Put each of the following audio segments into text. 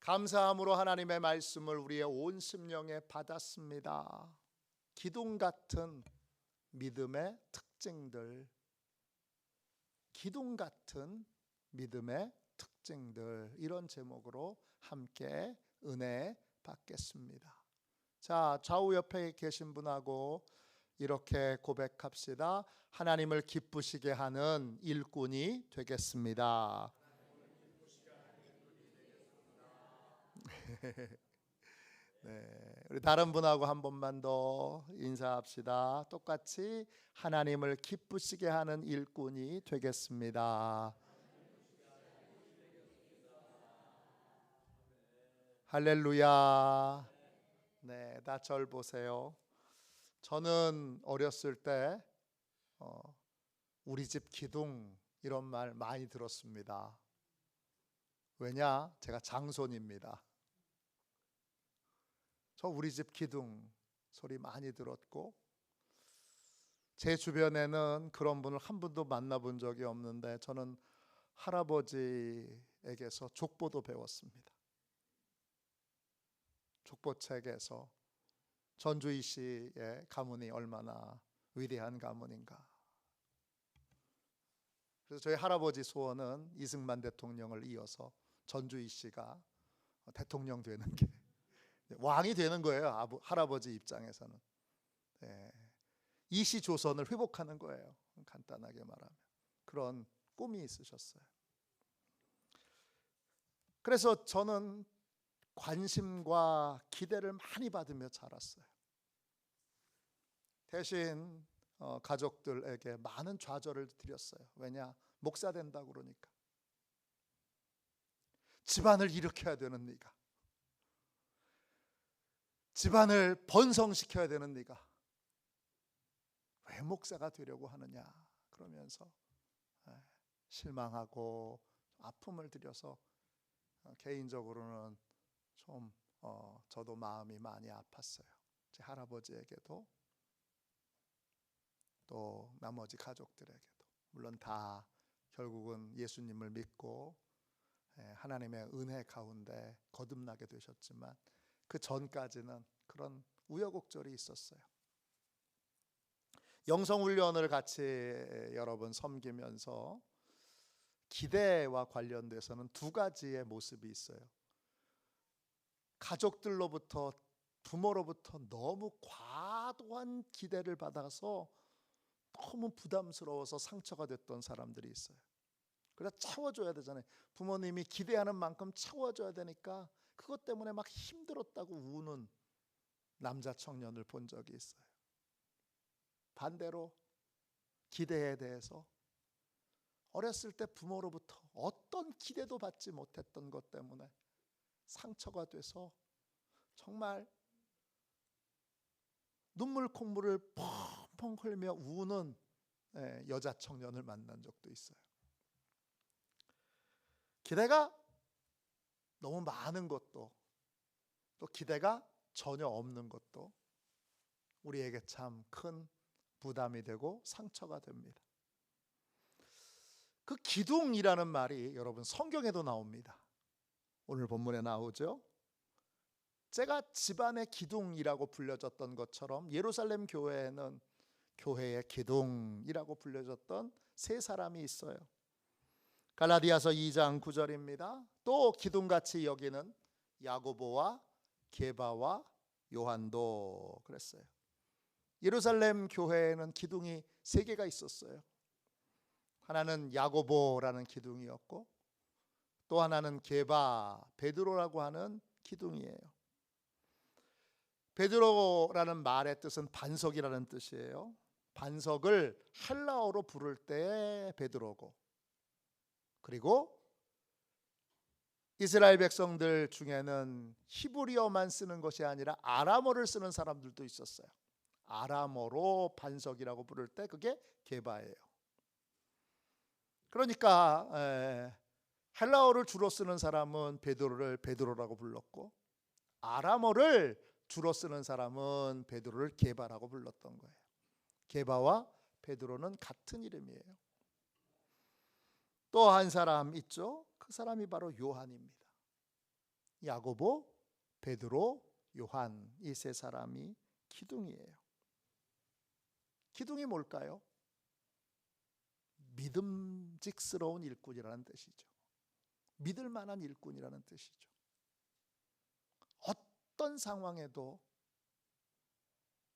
감사함으로 하나님의 말씀을 우리의 온 심령에 받았습니다. 기둥 같은 믿음의 특징들, 기둥 같은 믿음의 특징들, 이런 제목으로 함께 은혜 받겠습니다. 자, 좌우 옆에 계신 분하고 이렇게 고백합시다. 하나님을 기쁘시게 하는 일꾼이 되겠습니다. 네, 우리 다른 분하고 한 번만 더 인사합시다. 똑같이 하나님을 기쁘시게 하는 일꾼이 되겠습니다. 할렐루야. 네, 다 절 보세요. 저는 어렸을 때 우리 집 기둥 이런 말 많이 들었습니다. 왜냐? 제가 장손입니다. 저 우리 집 기둥 소리 많이 들었고, 제 주변에는 그런 분을 한 분도 만나본 적이 없는데 저는 할아버지에게서 족보도 배웠습니다. 족보책에서 전주희 씨의 가문이 얼마나 위대한 가문인가. 그래서 저희 할아버지 소원은 이승만 대통령을 이어서 전주희 씨가 대통령 되는 게 왕이 되는 거예요. 할아버지 입장에서는. 네. 이시 조선을 회복하는 거예요. 간단하게 말하면 그런 꿈이 있으셨어요. 그래서 저는 관심과 기대를 많이 받으며 자랐어요. 대신 가족들에게 많은 좌절을 드렸어요. 왜냐? 목사 된다고 그러니까. 집안을 일으켜야 되는 네가, 집안을 번성시켜야 되는 네가 왜 목사가 되려고 하느냐, 그러면서 실망하고 아픔을 드려서 개인적으로는 좀 저도 마음이 많이 아팠어요. 제 할아버지에게도 또 나머지 가족들에게도. 물론 다 결국은 예수님을 믿고 하나님의 은혜 가운데 거듭나게 되셨지만 그 전까지는 그런 우여곡절이 있었어요. 영성훈련을 같이 여러 번 섬기면서 기대와 관련돼서는 두 가지의 모습이 있어요. 가족들로부터, 부모로부터 너무 과도한 기대를 받아서 너무 부담스러워서 상처가 됐던 사람들이 있어요. 그래서 채워줘야 되잖아요. 부모님이 기대하는 만큼 채워줘야 되니까 그것 때문에 막 힘들었다고 우는 남자 청년을 본 적이 있어요. 반대로 기대에 대해서 어렸을 때 부모로부터 어떤 기대도 받지 못했던 것 때문에 상처가 돼서 정말 눈물 콧물을 펑펑 흘며 우는 여자 청년을 만난 적도 있어요. 기대가 너무 많은 것도, 또 기대가 전혀 없는 것도 우리에게 참 큰 부담이 되고 상처가 됩니다. 그 기둥이라는 말이 여러분 성경에도 나옵니다. 오늘 본문에 나오죠. 제가 집안의 기둥이라고 불려졌던 것처럼 예루살렘 교회에는 교회의 기둥이라고 불려졌던 세 사람이 있어요. 갈라디아서 2장 9절입니다. 또 기둥같이 여기는 야고보와 게바와 요한도 그랬어요. 예루살렘 교회에는 기둥이 세 개가 있었어요. 하나는 야고보라는 기둥이었고, 또 하나는 게바, 베드로라고 하는 기둥이에요. 베드로라는 말의 뜻은 반석이라는 뜻이에요. 반석을 헬라어로 부를 때 베드로고, 그리고 이스라엘 백성들 중에는 히브리어만 쓰는 것이 아니라 아람어를 쓰는 사람들도 있었어요. 아람어로 반석이라고 부를 때 그게 게바예요. 그러니까 헬라어를 주로 쓰는 사람은 베드로를 베드로라고 불렀고, 아람어를 주로 쓰는 사람은 베드로를 게바라고 불렀던 거예요. 게바와 베드로는 같은 이름이에요. 또 한 사람 있죠. 그 사람이 바로 요한입니다. 야고보, 베드로, 요한, 이 세 사람이 기둥이에요. 기둥이 뭘까요? 믿음직스러운 일꾼이라는 뜻이죠. 믿을 만한 일꾼이라는 뜻이죠. 어떤 상황에도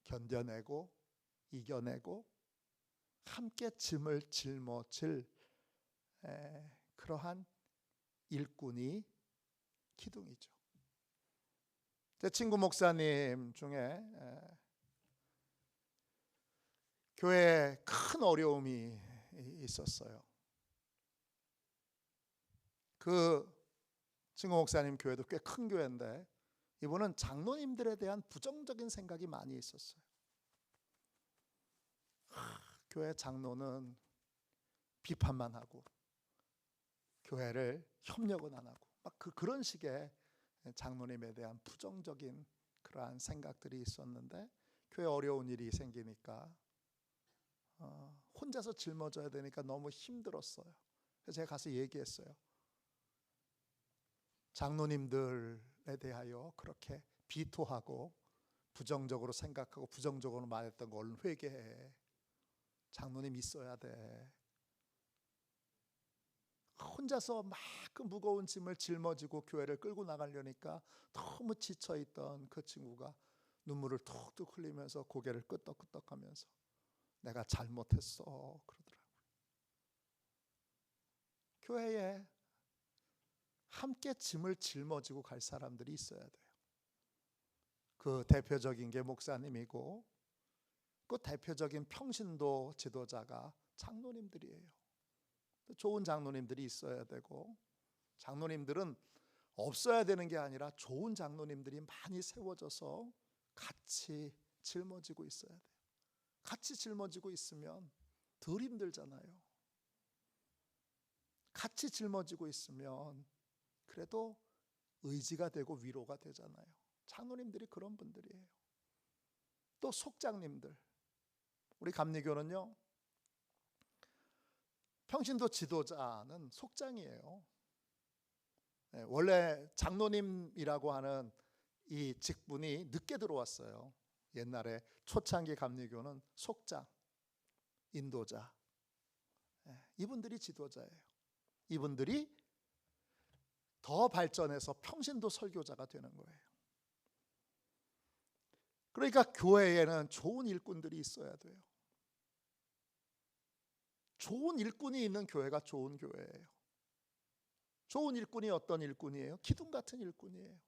견뎌내고 이겨내고 함께 짐을 짊어질 그러한 일꾼이 기둥이죠. 제 친구 목사님 중에 교회에 큰 어려움이 있었어요. 그 친구 목사님 교회도 꽤 큰 교회인데 이분은 장로님들에 대한 부정적인 생각이 많이 있었어요. 교회 장로는 비판만 하고 교회를 협력은 안 하고 막 그런 식의 장로님에 대한 부정적인 그러한 생각들이 있었는데 교회 어려운 일이 생기니까 혼자서 짊어져야 되니까 너무 힘들었어요. 그래서 제가 가서 얘기했어요. 장로님들에 대하여 그렇게 비토하고 부정적으로 생각하고 부정적으로 말했던 거 얼른 회개해. 장로님 있어야 돼. 혼자서 막 그 무거운 짐을 짊어지고 교회를 끌고 나가려니까 너무 지쳐있던 그 친구가 눈물을 툭툭 흘리면서 고개를 끄덕끄덕하면서 내가 잘못했어 그러더라고요. 교회에 함께 짐을 짊어지고 갈 사람들이 있어야 돼요. 그 대표적인 게 목사님이고 그 대표적인 평신도 지도자가 장로님들이에요. 좋은 장로님들이 있어야 되고 장로님들은 없어야 되는 게 아니라 좋은 장로님들이 많이 세워져서 같이 짊어지고 있어야 돼요. 같이 짊어지고 있으면 덜 힘들잖아요. 같이 짊어지고 있으면 그래도 의지가 되고 위로가 되잖아요. 장로님들이 그런 분들이에요. 또 속장님들, 우리 감리교는요 평신도 지도자는 속장이에요. 원래 장로님이라고 하는 이 직분이 늦게 들어왔어요. 옛날에 초창기 감리교는 속장, 인도자, 이분들이 지도자예요. 이분들이 더 발전해서 평신도 설교자가 되는 거예요. 그러니까 교회에는 좋은 일꾼들이 있어야 돼요. 좋은 일꾼이 있는 교회가 좋은 교회예요. 좋은 일꾼이 어떤 일꾼이에요? 기둥 같은 일꾼이에요.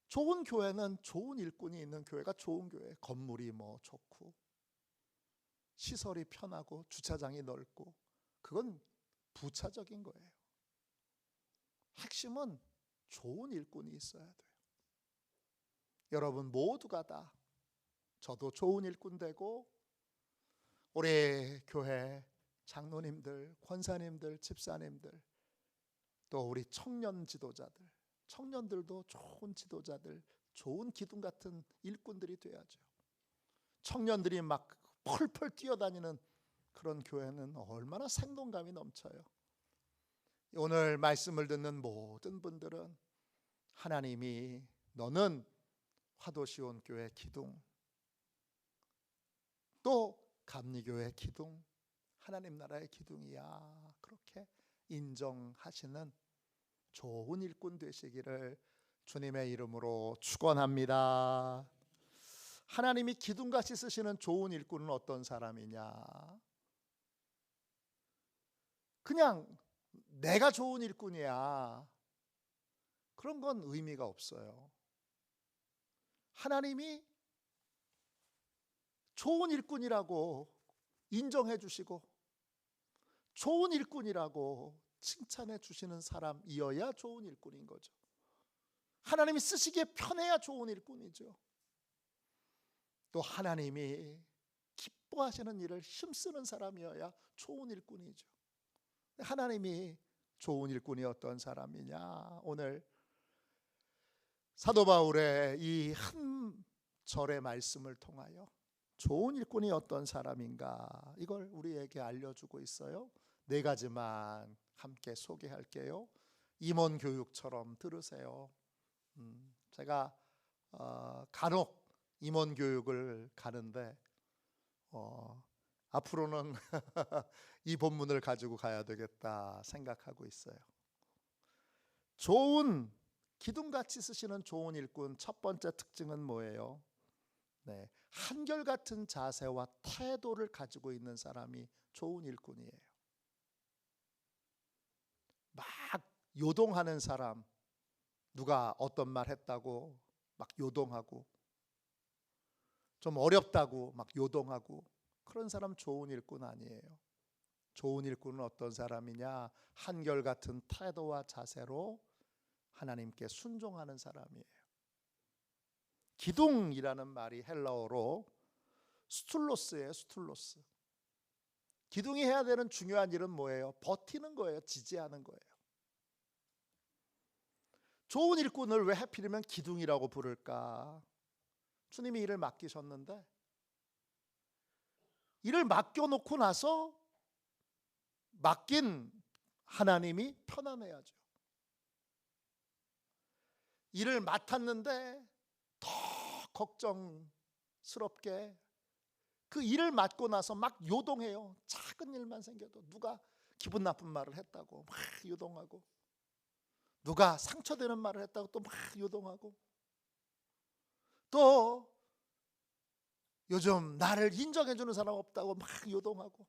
좋은 교회는 좋은 일꾼이 있는 교회가 좋은 교회예요. 건물이 좋고 시설이 편하고 주차장이 넓고 그건 부차적인 거예요. 핵심은 좋은 일꾼이 있어야 돼요. 여러분 모두가 다 저도 좋은 일꾼 되고 우리 교회 장로님들, 권사님들, 집사님들 또 우리 청년 지도자들, 청년들도 좋은 지도자들, 좋은 기둥 같은 일꾼들이 돼야죠. 청년들이 막 펄펄 뛰어다니는 그런 교회는 얼마나 생동감이 넘쳐요. 오늘 말씀을 듣는 모든 분들은 하나님이 너는 화도시온 교회 기둥, 또 감리교회 기둥, 하나님 나라의 기둥이야 그렇게 인정하시는 좋은 일꾼 되시기를 주님의 이름으로 축원합니다. 하나님이 기둥같이 쓰시는 좋은 일꾼은 어떤 사람이냐? 그냥 내가 좋은 일꾼이야 그런 건 의미가 없어요. 하나님이 좋은 일꾼이라고 인정해 주시고 좋은 일꾼이라고 칭찬해 주시는 사람이어야 좋은 일꾼인 거죠. 하나님이 쓰시기에 편해야 좋은 일꾼이죠. 또 하나님이 기뻐하시는 일을 힘쓰는 사람이어야 좋은 일꾼이죠. 하나님이 좋은 일꾼이 어떤 사람이냐? 오늘 사도 바울의 이 한 절의 말씀을 통하여 좋은 일꾼이 어떤 사람인가 이걸 우리에게 알려주고 있어요. 네 가지만 함께 소개할게요. 임원 교육처럼 들으세요. 제가 간혹 임원 교육을 가는데 앞으로는 이 본문을 가지고 가야 되겠다 생각하고 있어요. 좋은 기둥같이 쓰시는 좋은 일꾼 첫 번째 특징은 뭐예요? 네, 한결같은 자세와 태도를 가지고 있는 사람이 좋은 일꾼이에요. 막 요동하는 사람, 누가 어떤 말 했다고 막 요동하고, 좀 어렵다고 막 요동하고, 그런 사람 좋은 일꾼 아니에요. 좋은 일꾼은 어떤 사람이냐? 한결같은 태도와 자세로 하나님께 순종하는 사람이에요. 기둥이라는 말이 헬라어로 스툴로스예요. 스툴로스. 기둥이 해야 되는 중요한 일은 뭐예요? 버티는 거예요. 지지하는 거예요. 좋은 일꾼을 왜 하필이면 기둥이라고 부를까? 주님이 일을 맡기셨는데 일을 맡겨놓고 나서 맡긴 하나님이 편안해야죠. 일을 맡았는데 더 걱정스럽게 그 일을 맡고 나서 막 요동해요. 작은 일만 생겨도 누가 기분 나쁜 말을 했다고 막 요동하고, 누가 상처되는 말을 했다고 또 막 요동하고, 또 요즘 나를 인정해주는 사람 없다고 막 요동하고,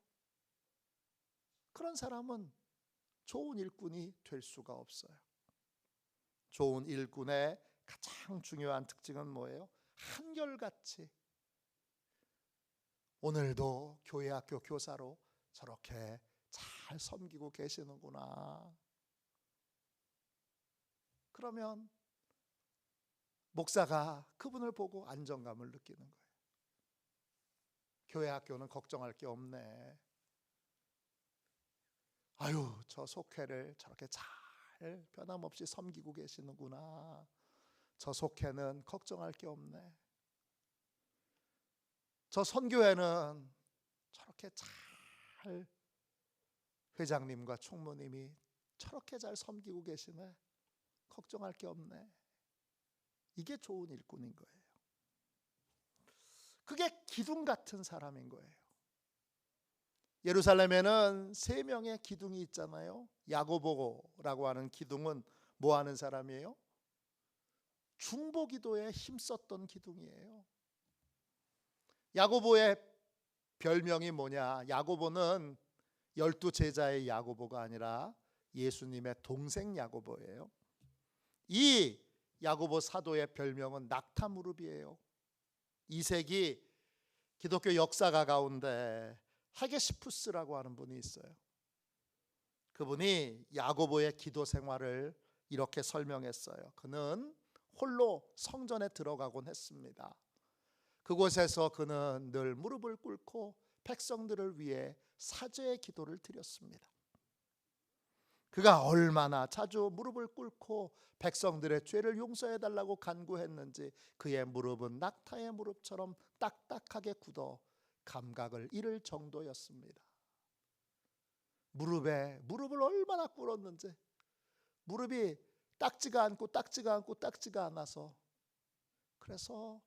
그런 사람은 좋은 일꾼이 될 수가 없어요. 좋은 일꾼의 가장 중요한 특징은 뭐예요? 한결같이 오늘도 교회 학교 교사로 저렇게 잘 섬기고 계시는구나. 그러면 목사가 그분을 보고 안정감을 느끼는 거예요. 교회 학교는 걱정할 게 없네. 아유, 저 속회를 저렇게 잘 변함없이 섬기고 계시는구나. 저 속회는 걱정할 게 없네. 저 선교회는 저렇게 잘 회장님과 총무님이 저렇게 잘 섬기고 계시네. 걱정할 게 없네. 이게 좋은 일꾼인 거예요. 그게 기둥 같은 사람인 거예요. 예루살렘에는 3명의 기둥이 있잖아요. 야고보라고 하는 기둥은 뭐 하는 사람이에요? 중보기도에 힘썼던 기둥이에요. 야고보의 별명이 뭐냐? 야고보는 12제자의 야고보가 아니라 예수님의 동생 야고보예요. 이 야고보 사도의 별명은 낙타무릎이에요. 2세기 기독교 역사가 가운데 헤게시푸스라고 하는 분이 있어요. 그분이 야고보의 기도 생활을 이렇게 설명했어요. 그는 홀로 성전에 들어가곤 했습니다. 그곳에서 그는 늘 무릎을 꿇고 백성들을 위해 사죄의 기도를 드렸습니다. 그가 얼마나 자주 무릎을 꿇고 백성들의 죄를 용서해 달라고 간구했는지 그의 무릎은 낙타의 무릎처럼 딱딱하게 굳어 감각을 잃을 정도였습니다. 무릎을 얼마나 꿇었는지, 무릎이 딱지가 않아서, 그래서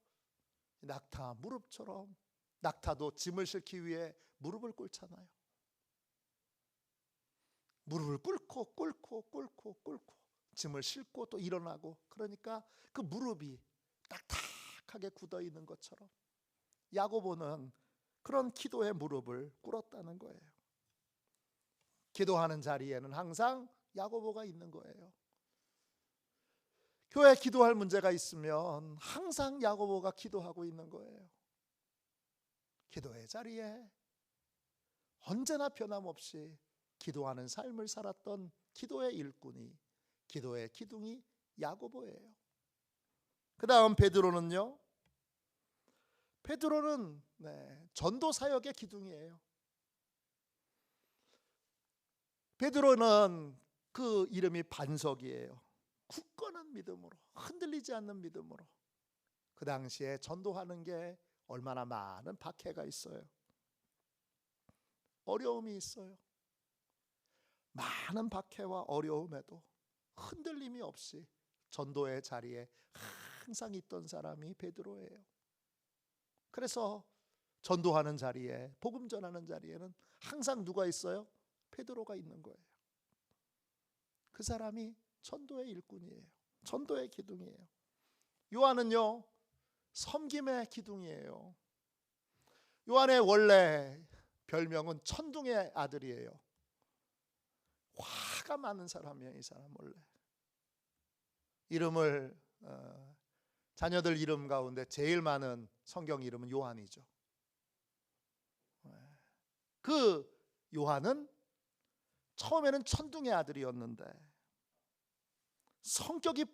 낙타 무릎처럼, 낙타도 짐을 싣기 위해 무릎을 꿇잖아요. 무릎을 꿇고 짐을 싣고 또 일어나고, 그러니까 그 무릎이 딱딱하게 굳어 있는 것처럼 야고보는 그런 기도의 무릎을 꿇었다는 거예요. 기도하는 자리에는 항상 야고보가 있는 거예요. 교회 기도할 문제가 있으면 항상 야고보가 기도하고 있는 거예요. 기도의 자리에 언제나 변함없이 기도하는 삶을 살았던 기도의 일꾼이, 기도의 기둥이 야고보예요. 그 다음 베드로는요. 베드로는 전도 사역의 기둥이에요. 베드로는 그 이름이 반석이에요. 굳건한 믿음으로, 흔들리지 않는 믿음으로. 그 당시에 전도하는 게 얼마나 많은 박해가 있어요. 어려움이 있어요. 많은 박해와 어려움에도 흔들림이 없이 전도의 자리에 항상 있던 사람이 베드로예요. 그래서 전도하는 자리에, 복음 전하는 자리에는 항상 누가 있어요? 베드로가 있는 거예요. 그 사람이 전도의 일꾼이에요. 전도의 기둥이에요. 요한은요, 섬김의 기둥이에요. 요한의 원래 별명은 천둥의 아들이에요. 화가 많은 사람이에요. 이 사람 원래 이름을 자녀들 이름 가운데 제일 많은 성경 이름은 요한이죠. 그 요한은 처음에는 천둥의 아들이었는데 성격이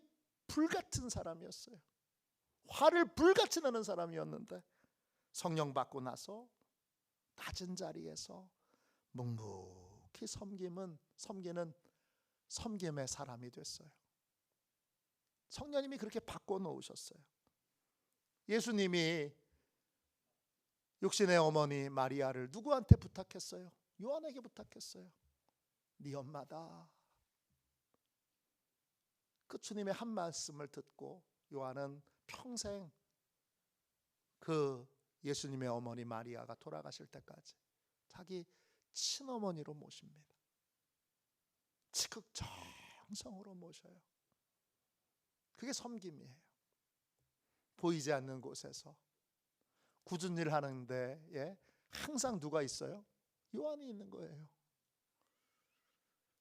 불같은 사람이었어요. 화를 불같이 내는 사람이었는데 성령 받고 나서 낮은 자리에서 묵묵히 섬기는 섬김의 사람이 됐어요. 성령님이 그렇게 바꿔놓으셨어요. 예수님이 육신의 어머니 마리아를 누구한테 부탁했어요? 요한에게 부탁했어요. 네 엄마다. 그 주님의 한 말씀을 듣고 요한은 평생 그 예수님의 어머니 마리아가 돌아가실 때까지 자기 친어머니로 모십니다. 지극정성으로 모셔요. 그게 섬김이에요. 보이지 않는 곳에서 굳은 일 하는데 항상 누가 있어요? 요한이 있는 거예요.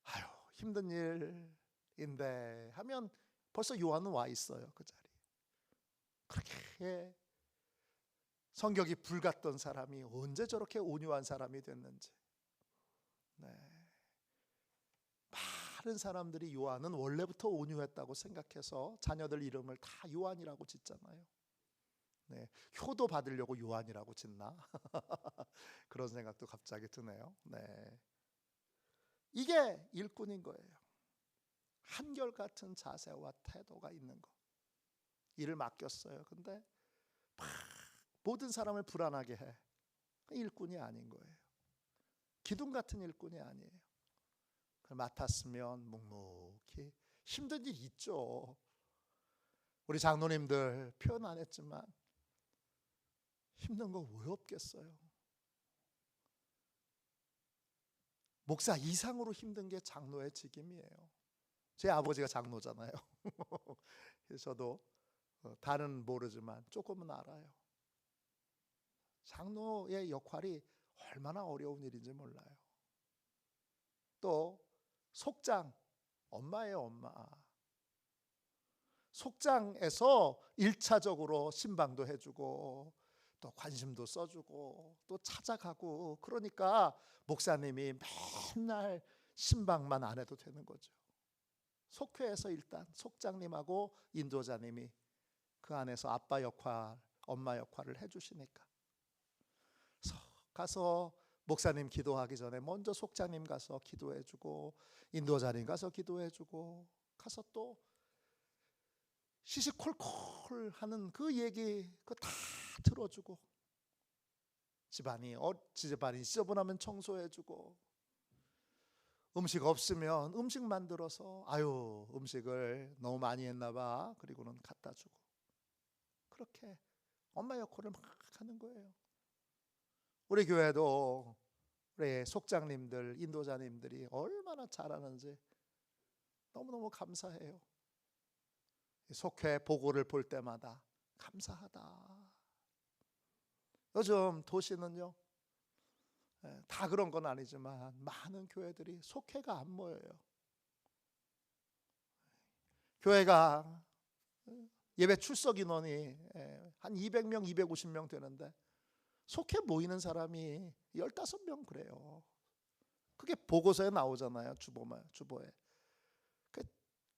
아유, 힘든 일인데 하면 벌써 요한은 와 있어요. 그 자리에. 그렇게 성격이 불같던 사람이 언제 저렇게 온유한 사람이 됐는지. 많은 사람들이 요한은 원래부터 온유했다고 생각해서 자녀들 이름을 다 요한이라고 짓잖아요. 효도 받으려고 요한이라고 짓나? 그런 생각도 갑자기 드네요. 이게 일꾼인 거예요. 한결같은 자세와 태도가 있는 거. 일을 맡겼어요. 근데 모든 사람을 불안하게 해. 일꾼이 아닌 거예요. 기둥 같은 일꾼이 아니에요. 그걸 맡았으면 묵묵히. 힘든 일 있죠. 우리 장로님들 표현 안 했지만 힘든 거 왜 없겠어요? 목사 이상으로 힘든 게 장로의 직임이에요. 제 아버지가 장로잖아요. 그래서 저도 다른 모르지만 조금은 알아요. 장로의 역할이 얼마나 어려운 일인지 몰라요. 또 속장, 엄마예요, 엄마. 속장에서 1차적으로 신방도 해주고 또 관심도 써주고 또 찾아가고, 그러니까 목사님이 맨날 신방만 안 해도 되는 거죠. 속회에서 일단 속장님하고 인도자님이 그 안에서 아빠 역할, 엄마 역할을 해주시니까 가서 목사님 기도하기 전에 먼저 속장님 가서 기도해주고 인도자님 가서 기도해주고 가서 또 시시콜콜 하는 그 얘기 그거 다 들어주고 집안이 지저분하면 청소해주고 음식 없으면 음식 만들어서 아유 음식을 너무 많이 했나 봐 그리고는 갖다 주고 그렇게 엄마 역할을 막 하는 거예요. 우리 교회도 우리 속장님들 인도자님들이 얼마나 잘하는지 너무너무 감사해요. 속회 보고를 볼 때마다 감사하다. 요즘 도시는요 다 그런 건 아니지만 많은 교회들이 속회가 안 모여요. 교회가 예배 출석 인원이 한 200명 250명 되는데 속회 모이는 사람이 15명 그래요. 그게 보고서에 나오잖아요. 주보에.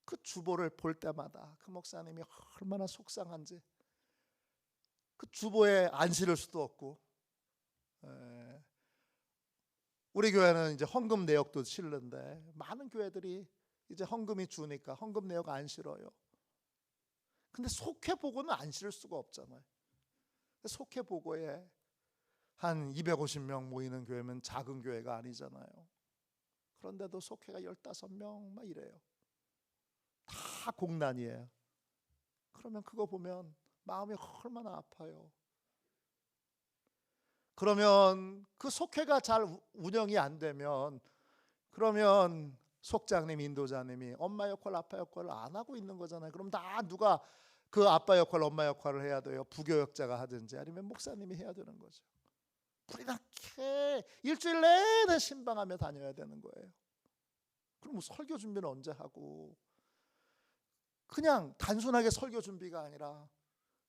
그 주보를 볼 때마다 그 목사님이 얼마나 속상한지 그 주보에 안 실을 수도 없고 우리 교회는 이제 헌금 내역도 실는데 많은 교회들이 이제 헌금이 주니까 헌금 내역 안 실어요. 근데 속회 보고는 안 실을 수가 없잖아요. 속회 보고에 한 250명 모이는 교회면 작은 교회가 아니잖아요. 그런데도 속회가 15명 막 이래요. 다 공난이에요. 그러면 그거 보면 마음이 얼마나 아파요. 그러면 그 속회가 잘 운영이 안 되면, 그러면 속장님, 인도자님이 엄마 역할, 아빠 역할을 안 하고 있는 거잖아요. 그럼 다 누가 그 아빠 역할, 엄마 역할을 해야 돼요? 부교역자가 하든지 아니면 목사님이 해야 되는 거죠. 불이 나게 일주일 내내 신방하며 다녀야 되는 거예요. 그럼 뭐 설교 준비는 언제 하고, 그냥 단순하게 설교 준비가 아니라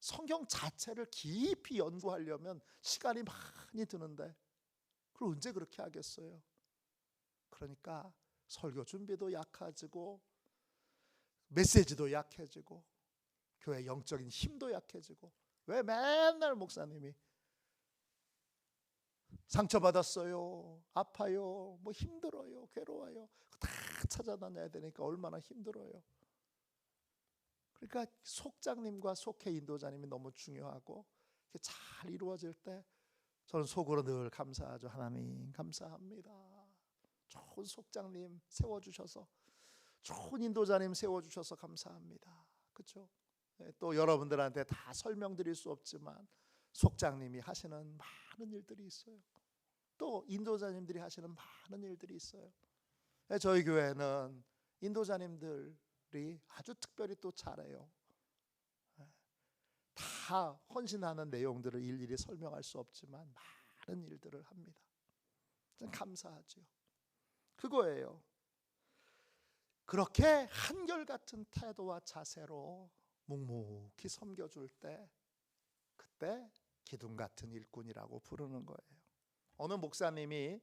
성경 자체를 깊이 연구하려면 시간이 많이 드는데 그걸 언제 그렇게 하겠어요? 그러니까 설교 준비도 약해지고 메시지도 약해지고 교회 영적인 힘도 약해지고. 왜 맨날 목사님이 상처받았어요, 아파요, 뭐 힘들어요, 괴로워요, 다 찾아다녀야 되니까 얼마나 힘들어요. 그러니까 속장님과 속회 인도자님이 너무 중요하고, 잘 이루어질 때 저는 속으로 늘 감사하죠. 하나님 감사합니다. 좋은 속장님 세워주셔서, 좋은 인도자님 세워주셔서 감사합니다. 그렇죠? 또 여러분들한테 다 설명드릴 수 없지만 속장님이 하시는 많은 일들이 있어요. 또 인도자님들이 하시는 많은 일들이 있어요. 저희 교회는 인도자님들이 아주 특별히 또 잘해요. 다 헌신하는 내용들을 일일이 설명할 수 없지만 많은 일들을 합니다. 감사하죠. 그거예요. 그렇게 한결같은 태도와 자세로 묵묵히 섬겨줄 때, 그때 기둥 같은 일꾼이라고 부르는 거예요. 어느 목사님이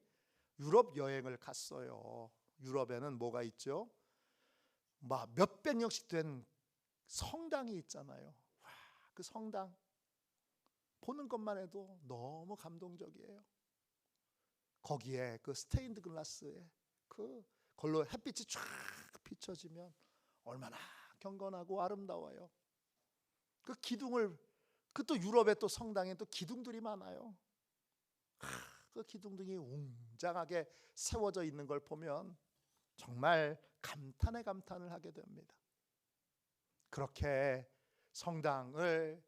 유럽 여행을 갔어요. 유럽에는 뭐가 있죠? 막 몇백 년씩 된 성당이 있잖아요. 와, 그 성당 보는 것만 해도 너무 감동적이에요. 거기에 그 스테인드 글라스에 그 걸로 햇빛이 쫙 비춰지면 얼마나 경건하고 아름다워요. 그 기둥을, 그 또 유럽의 또 성당에 또 기둥들이 많아요. 그 기둥들이 웅장하게 세워져 있는 걸 보면 정말 감탄에 감탄을 하게 됩니다. 그렇게 성당을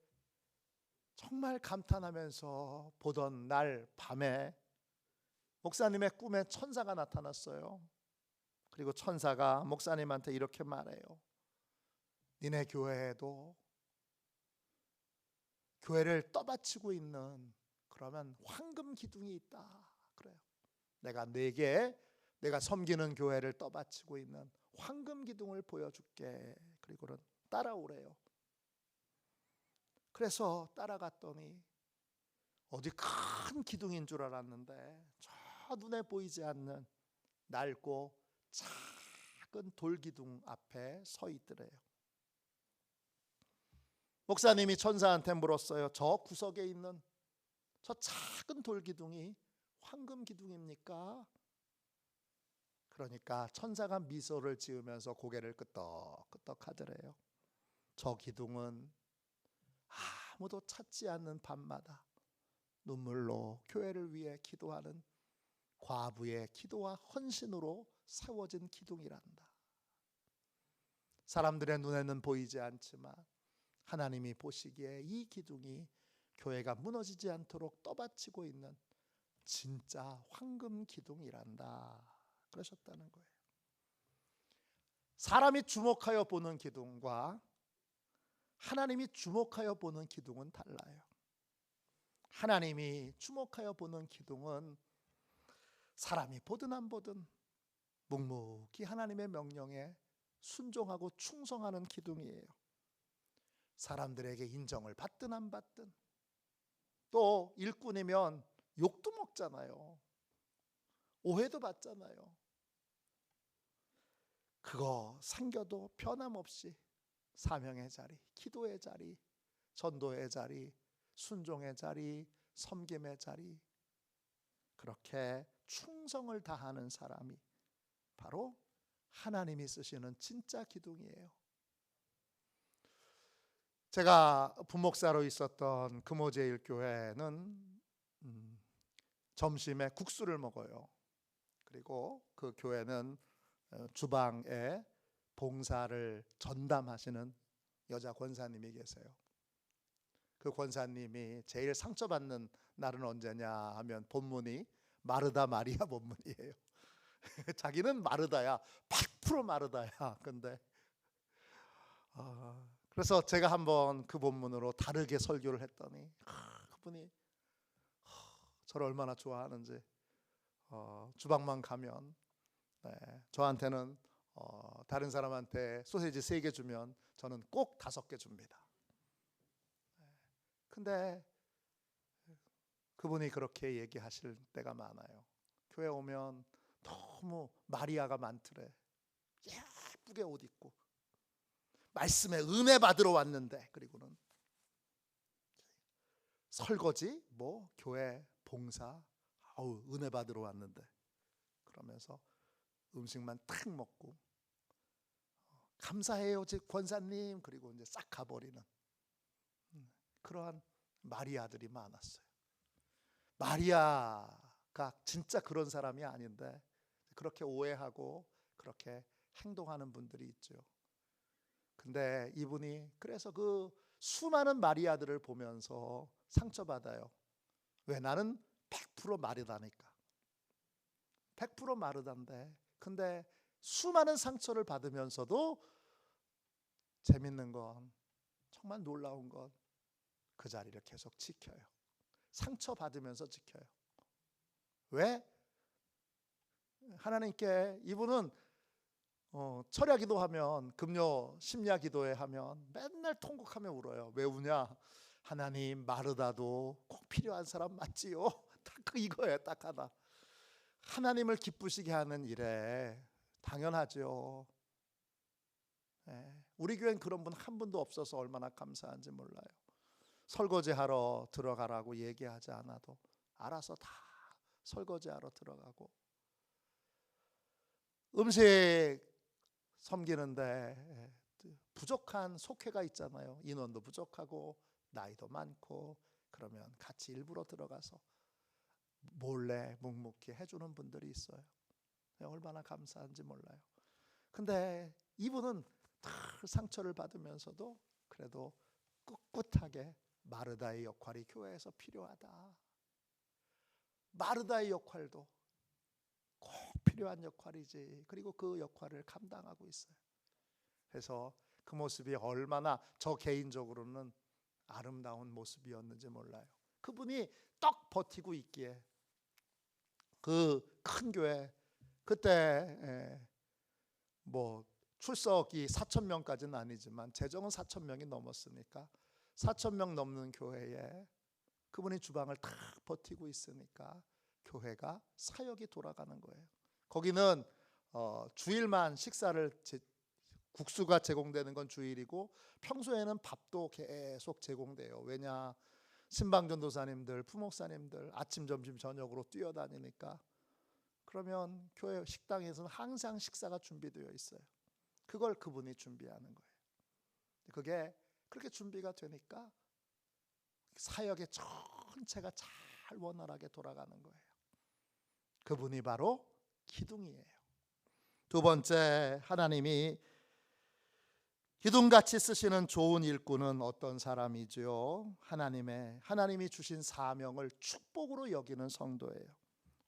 정말 감탄하면서 보던 날 밤에 목사님의 꿈에 천사가 나타났어요. 그리고 천사가 목사님한테 이렇게 말해요. 니네 교회에도 교회를 떠받치고 있는 그러면 황금 기둥이 있다. 그래요. 내가 섬기는 교회를 떠받치고 있는 황금 기둥을 보여줄게. 그리고는 따라오래요. 그래서 따라갔더니 어디 큰 기둥인 줄 알았는데 저 눈에 보이지 않는 낡고 작은 돌기둥 앞에 서 있더래요. 목사님이 천사한테 물었어요. 저 구석에 있는 저 작은 돌기둥이 황금 기둥입니까? 그러니까 천사가 미소를 지으면서 고개를 끄덕끄덕 하더래요. 저 기둥은 아무도 찾지 않는 밤마다 눈물로 교회를 위해 기도하는 과부의 기도와 헌신으로 세워진 기둥이란다. 사람들의 눈에는 보이지 않지만 하나님이 보시기에 이 기둥이 교회가 무너지지 않도록 떠받치고 있는 진짜 황금 기둥이란다. 그러셨다는 거예요. 사람이 주목하여 보는 기둥과 하나님이 주목하여 보는 기둥은 달라요. 하나님이 주목하여 보는 기둥은 사람이 보든 안 보든 묵묵히 하나님의 명령에 순종하고 충성하는 기둥이에요. 사람들에게 인정을 받든 안 받든, 또 일꾼이면 욕도 먹잖아요. 오해도 받잖아요. 그거 생겨도 변함없이 사명의 자리, 기도의 자리, 전도의 자리, 순종의 자리, 섬김의 자리, 그렇게 충성을 다하는 사람이 바로 하나님이 쓰시는 진짜 기둥이에요. 제가 부목사로 있었던 금호제일교회는 점심에 국수를 먹어요. 그리고 그 교회는 주방에 봉사를 전담하시는 여자 권사님이 계세요. 그 권사님이 제일 상처받는 날은 언제냐 하면 본문이 마르다 마리아 본문이에요. 자기는 마르다야, 100% 마르다야. 근데 그래서 제가 한번 그 본문으로 다르게 설교를 했더니 그분이 저를 얼마나 좋아하는지, 주방만 가면 저한테는 다른 사람한테 소세지 3개 주면 저는 꼭 5개 줍니다. 근데 그분이 그렇게 얘기하실 때가 많아요. 교회 오면 너무 마리아가 많더래. 예쁘게 옷 입고 말씀에 은혜 받으러 왔는데, 그리고는 설거지, 뭐 교회 봉사, 은혜 받으러 왔는데, 그러면서 음식만 탁 먹고 감사해요 권사님, 그리고 이제 싹 가버리는 그러한 마리아들이 많았어요. 마리아가 진짜 그런 사람이 아닌데 그렇게 오해하고 그렇게 행동하는 분들이 있죠. 근데 이분이 그래서 그 수많은 마리아들을 보면서 상처받아요. 왜? 나는 100% 마르다니까. 100% 마르다인데, 근데 수많은 상처를 받으면서도 재밌는 건, 정말 놀라운 건 그 자리를 계속 지켜요. 상처받으면서 지켜요. 왜? 하나님께, 이분은 철야 기도하면, 금요 심야 기도회 하면 맨날 통곡하며 울어요. 왜 우냐? 하나님, 마르다도 꼭 필요한 사람 맞지요? 딱 이거예요. 딱 하나. 하나님을 기쁘시게 하는 일에 당연하죠. 우리 교회는 그런 분 한 분도 없어서 얼마나 감사한지 몰라요. 설거지하러 들어가라고 얘기하지 않아도 알아서 다 설거지하러 들어가고, 음식 섬기는데 부족한 속회가 있잖아요. 인원도 부족하고 나이도 많고, 그러면 같이 일부러 들어가서 몰래 묵묵히 해주는 분들이 있어요. 얼마나 감사한지 몰라요. 근데 이분은 다 상처를 받으면서도 그래도 꿋꿋하게 마르다의 역할이 교회에서 필요하다. 마르다의 역할도 꼭 필요한 역할이지. 그리고 그 역할을 감당하고 있어요. 그래서 그 모습이 얼마나 저 개인적으로는 아름다운 모습이었는지 몰라요. 그분이 떡 버티고 있기에 그 큰 교회, 그때 뭐 출석이 4,000명까지는 아니지만 재정은 4,000명이 넘었으니까 4,000명 넘는 교회에 그분이 주방을 다 버티고 있으니까 교회가 사역이 돌아가는 거예요. 거기는 주일만 식사를, 국수가 제공되는 건 주일이고 평소에는 밥도 계속 제공돼요. 왜냐? 신방전도사님들, 부목사님들 아침, 점심, 저녁으로 뛰어다니니까. 그러면 교회 식당에서는 항상 식사가 준비되어 있어요. 그걸 그분이 준비하는 거예요. 그게 그렇게 준비가 되니까 사역의 전체가 잘 원활하게 돌아가는 거예요. 그분이 바로 기둥이에요. 두 번째, 하나님이 기둥같이 쓰시는 좋은 일꾼은 어떤 사람이죠? 하나님이 주신 사명을 축복으로 여기는 성도예요.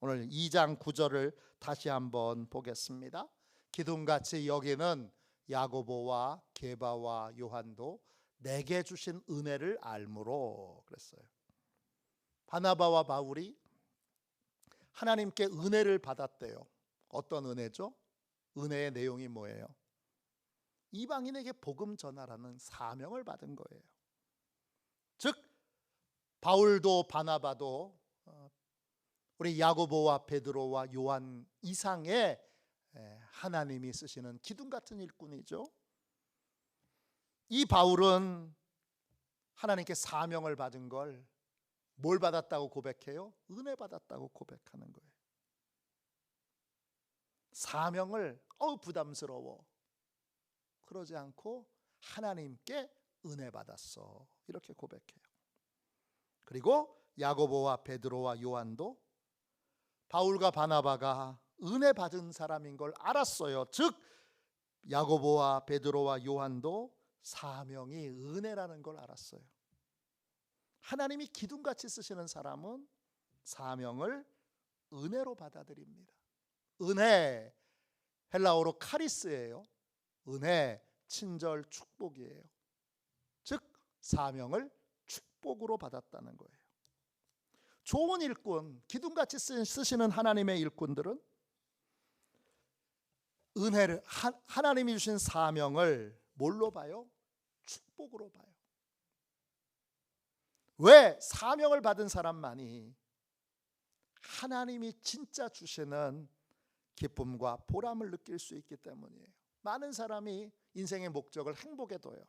오늘 2장 9절을 다시 한번 보겠습니다. 기둥같이 여기는 야고보와 게바와 요한도 내게 주신 은혜를 알므로 그랬어요. 바나바와 바울이 하나님께 은혜를 받았대요. 어떤 은혜죠? 은혜의 내용이 뭐예요? 이방인에게 복음 전하라는 사명을 받은 거예요. 즉 바울도 바나바도 우리 야고보와 베드로와 요한 이상의 하나님이 쓰시는 기둥 같은 일꾼이죠. 이 바울은 하나님께 사명을 받은 걸 뭘 받았다고 고백해요? 은혜 받았다고 고백하는 거예요. 사명을 부담스러워 그러지 않고 하나님께 은혜 받았어 이렇게 고백해요. 그리고 야고보와 베드로와 요한도 바울과 바나바가 은혜 받은 사람인 걸 알았어요. 즉 야고보와 베드로와 요한도 사명이 은혜라는 걸 알았어요. 하나님이 기둥같이 쓰시는 사람은 사명을 은혜로 받아들입니다. 은혜, 헬라어로 카리스예요. 은혜, 친절, 축복이에요. 즉 사명을 축복으로 받았다는 거예요. 좋은 일꾼, 기둥같이 쓰시는 하나님의 일꾼들은 은혜를, 하나님이 주신 사명을 뭘로 봐요? 축복으로 봐요. 왜? 사명을 받은 사람만이 하나님이 진짜 주시는 기쁨과 보람을 느낄 수 있기 때문이에요. 많은 사람이 인생의 목적을 행복에 둬요.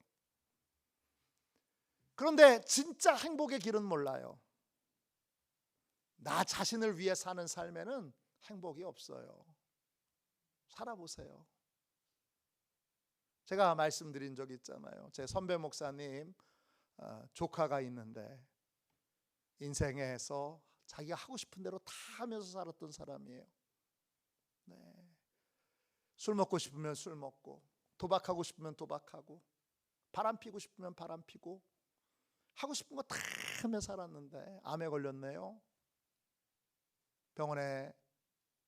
그런데 진짜 행복의 길은 몰라요. 나 자신을 위해 사는 삶에는 행복이 없어요. 살아보세요. 제가 말씀드린 적 있잖아요. 제 선배 목사님 조카가 있는데 인생에서 자기가 하고 싶은 대로 다 하면서 살았던 사람이에요. 네. 술 먹고 싶으면 술 먹고, 도박하고 싶으면 도박하고, 바람 피고 싶으면 바람 피고, 하고 싶은 거 다 하며 살았는데 암에 걸렸네요. 병원에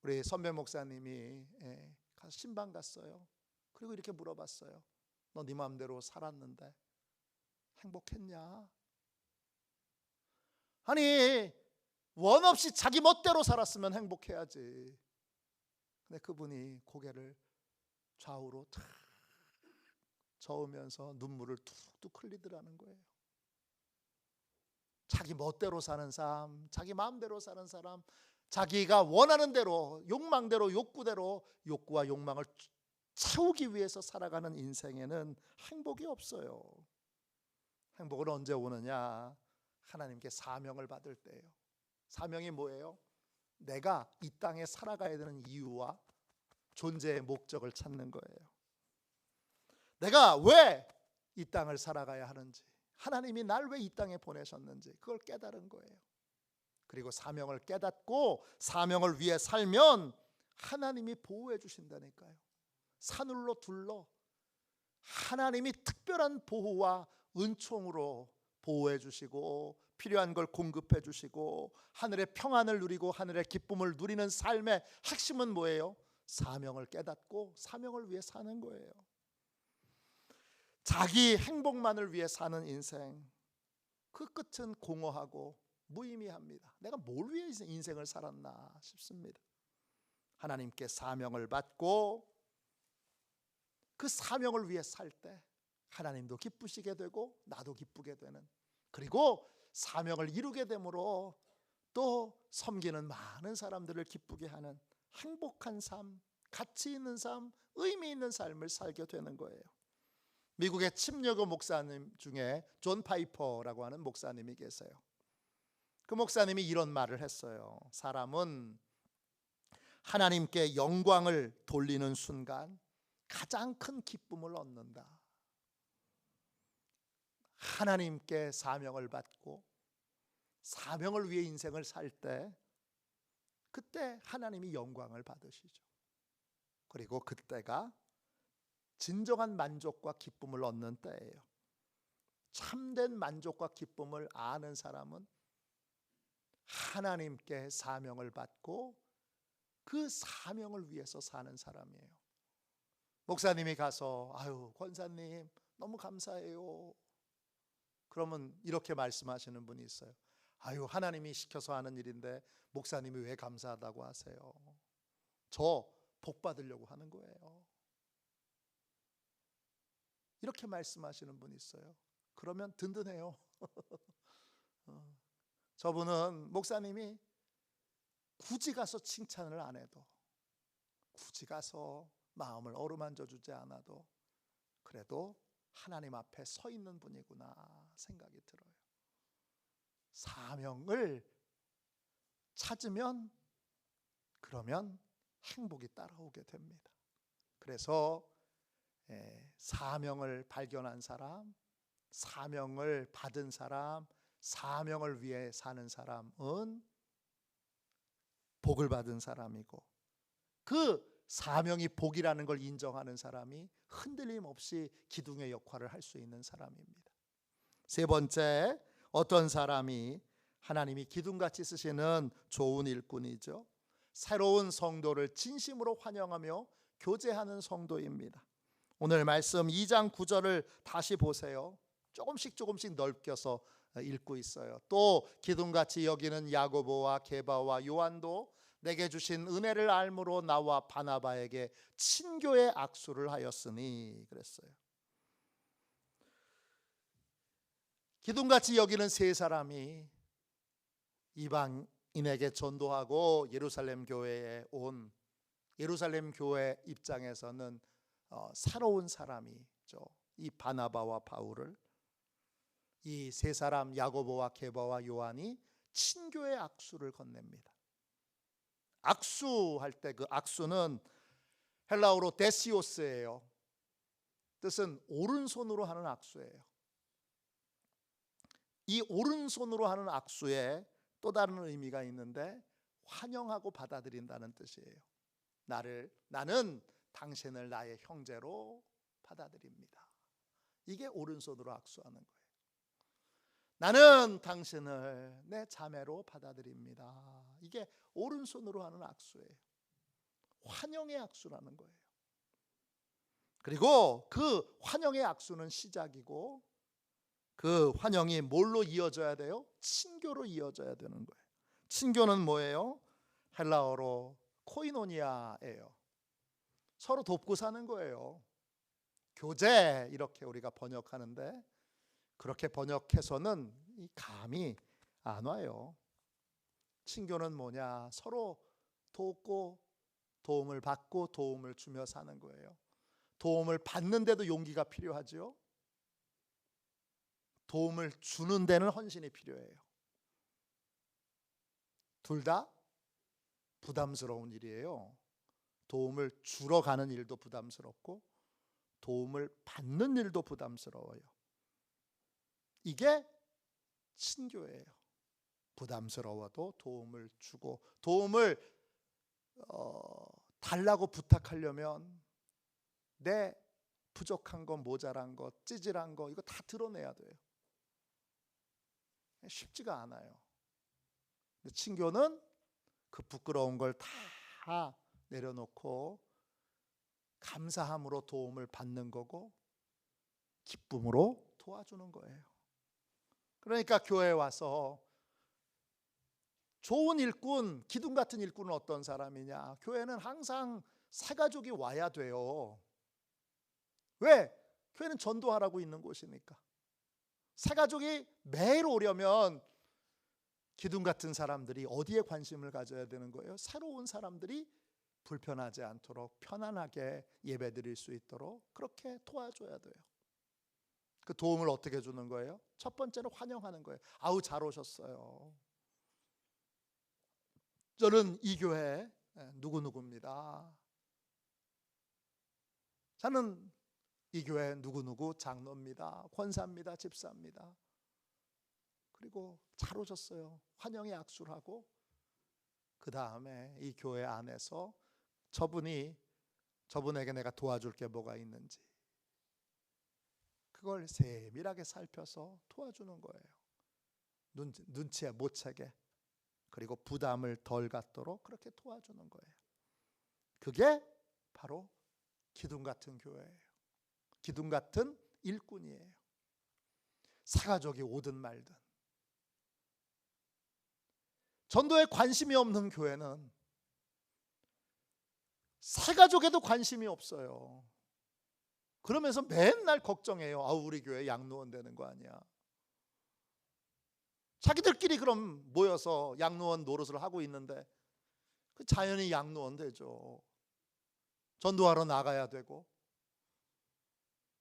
우리 선배 목사님이 가서 신방 갔어요. 그리고 이렇게 물어봤어요. 너 네 마음대로 살았는데 행복했냐? 아니 원 없이 자기 멋대로 살았으면 행복해야지. 근데 그분이 고개를 좌우로 탁 저으면서 눈물을 툭툭 흘리더라는 거예요. 자기 멋대로 사는 사람, 자기 마음대로 사는 사람, 자기가 원하는 대로, 욕망대로, 욕구대로 욕구와 욕망을 채우기 위해서 살아가는 인생에는 행복이 없어요. 행복은 언제 오느냐? 하나님께 사명을 받을 때예요. 사명이 뭐예요? 내가 이 땅에 살아가야 되는 이유와 존재의 목적을 찾는 거예요. 내가 왜 이 땅을 살아가야 하는지, 하나님이 날 왜 이 땅에 보내셨는지 그걸 깨달은 거예요. 그리고 사명을 깨닫고 사명을 위해 살면 하나님이 보호해 주신다니까요. 산울로 둘러 하나님이 특별한 보호와 은총으로 보호해 주시고 필요한 걸 공급해 주시고 하늘의 평안을 누리고 하늘의 기쁨을 누리는 삶의 핵심은 뭐예요? 사명을 깨닫고 사명을 위해 사는 거예요. 자기 행복만을 위해 사는 인생, 그 끝은 공허하고 무의미합니다. 내가 뭘 위해 인생을 살았나 싶습니다. 하나님께 사명을 받고 그 사명을 위해 살 때 하나님도 기쁘시게 되고 나도 기쁘게 되는, 그리고 사명을 이루게 되므로 또 섬기는 많은 사람들을 기쁘게 하는 행복한 삶, 가치 있는 삶, 의미 있는 삶을 살게 되는 거예요. 미국의 침례교 목사님 중에 존 파이퍼라고 하는 목사님이 계세요. 그 목사님이 이런 말을 했어요. 사람은 하나님께 영광을 돌리는 순간 가장 큰 기쁨을 얻는다. 하나님께 사명을 받고 사명을 위해 인생을 살 때 그때 하나님이 영광을 받으시죠. 그리고 그때가 진정한 만족과 기쁨을 얻는 때예요. 참된 만족과 기쁨을 아는 사람은 하나님께 사명을 받고 그 사명을 위해서 사는 사람이에요. 목사님이 가서 아유 권사님 너무 감사해요. 그러면 이렇게 말씀하시는 분이 있어요. 아유 하나님이 시켜서 하는 일인데 목사님이 왜 감사하다고 하세요? 저 복 받으려고 하는 거예요. 이렇게 말씀하시는 분이 있어요. 그러면 든든해요. 저분은 목사님이 굳이 가서 칭찬을 안 해도, 굳이 가서 마음을 어루만져 주지 않아도 그래도 하나님 앞에 서 있는 분이구나 생각이 들어요. 사명을 찾으면 그러면 행복이 따라오게 됩니다. 그래서 사명을 발견한 사람, 사명을 받은 사람, 사명을 위해 사는 사람은 복을 받은 사람이고 그 사명이 복이라는 걸 인정하는 사람이 흔들림 없이 기둥의 역할을 할 수 있는 사람입니다. 세 번째, 어떤 사람이 하나님이 기둥같이 쓰시는 좋은 일꾼이죠. 새로운 성도를 진심으로 환영하며 교제하는 성도입니다. 오늘 말씀 2장 9절을 다시 보세요. 조금씩 넓혀서 읽고 있어요. 또 기둥같이 여기는 야고보와 게바와 요한도 내게 주신 은혜를 알므로 나와 바나바에게 친교의 악수를 하였으니 그랬어요. 기둥같이 여기는 세 사람이 이방인에게 전도하고 예루살렘 교회에 온 예루살렘 교회 입장에서는 새로운 사람이죠. 이 바나바와 바울을 이 세 사람 야고보와 게바와 요한이 친교의 악수를 건넵니다. 악수할 때 그 악수는 헬라어로 데시오스예요. 뜻은 오른손으로 하는 악수예요. 이 오른손으로 하는 악수에 또 다른 의미가 있는데 환영하고 받아들인다는 뜻이에요. 나는 당신을 나의 형제로 받아들입니다. 이게 오른손으로 악수하는 거예요. 나는 당신을 내 자매로 받아들입니다. 이게 오른손으로 하는 악수예요. 환영의 악수라는 거예요. 그리고 그 환영의 악수는 시작이고 그 환영이 뭘로 이어져야 돼요? 친교로 이어져야 되는 거예요. 친교는 뭐예요? 헬라어로 코이노니아예요. 서로 돕고 사는 거예요. 교제 이렇게 우리가 번역하는데 그렇게 번역해서는 이 감이 안 와요. 친교는 뭐냐? 서로 돕고 도움을 받고 도움을 주며 사는 거예요. 도움을 받는데도 용기가 필요하죠. 도움을 주는 데는 헌신이 필요해요. 둘 다 부담스러운 일이에요. 도움을 주러 가는 일도 부담스럽고 도움을 받는 일도 부담스러워요. 이게 친교예요. 부담스러워도 도움을 주고 도움을 달라고 부탁하려면 내 부족한 거, 모자란 거, 찌질한 거 이거 다 드러내야 돼요. 쉽지가 않아요. 친교는 그 부끄러운 걸 다 내려놓고 감사함으로 도움을 받는 거고 기쁨으로 도와주는 거예요. 그러니까 교회에 와서 좋은 일꾼, 기둥 같은 일꾼은 어떤 사람이냐? 교회는 항상 새가족이 와야 돼요. 왜? 교회는 전도하라고 있는 곳이니까. 새가족이 매일 오려면 기둥 같은 사람들이 어디에 관심을 가져야 되는 거예요? 새로운 사람들이 불편하지 않도록 편안하게 예배드릴 수 있도록 그렇게 도와줘야 돼요. 그 도움을 어떻게 주는 거예요? 첫 번째는 환영하는 거예요. 아우 잘 오셨어요. 저는 이 교회 누구누구입니다. 저는 이 교회 누구누구 장로입니다. 권사입니다. 집사입니다. 그리고 잘 오셨어요. 환영의 악수를 하고 그 다음에 이 교회 안에서 저분에게 내가 도와줄 게 뭐가 있는지 그걸 세밀하게 살펴서 도와주는 거예요. 눈치에 못 채게 그리고 부담을 덜 갖도록 그렇게 도와주는 거예요. 그게 바로 기둥 같은 교회예요. 기둥 같은 일꾼이에요. 사가족이 오든 말든. 전도에 관심이 없는 교회는 사가족에도 관심이 없어요. 그러면서 맨날 걱정해요. 아우 우리 교회 양로원 되는 거 아니야. 자기들끼리 그럼 모여서 양로원 노릇을 하고 있는데 그 자연히 양로원 되죠. 전도하러 나가야 되고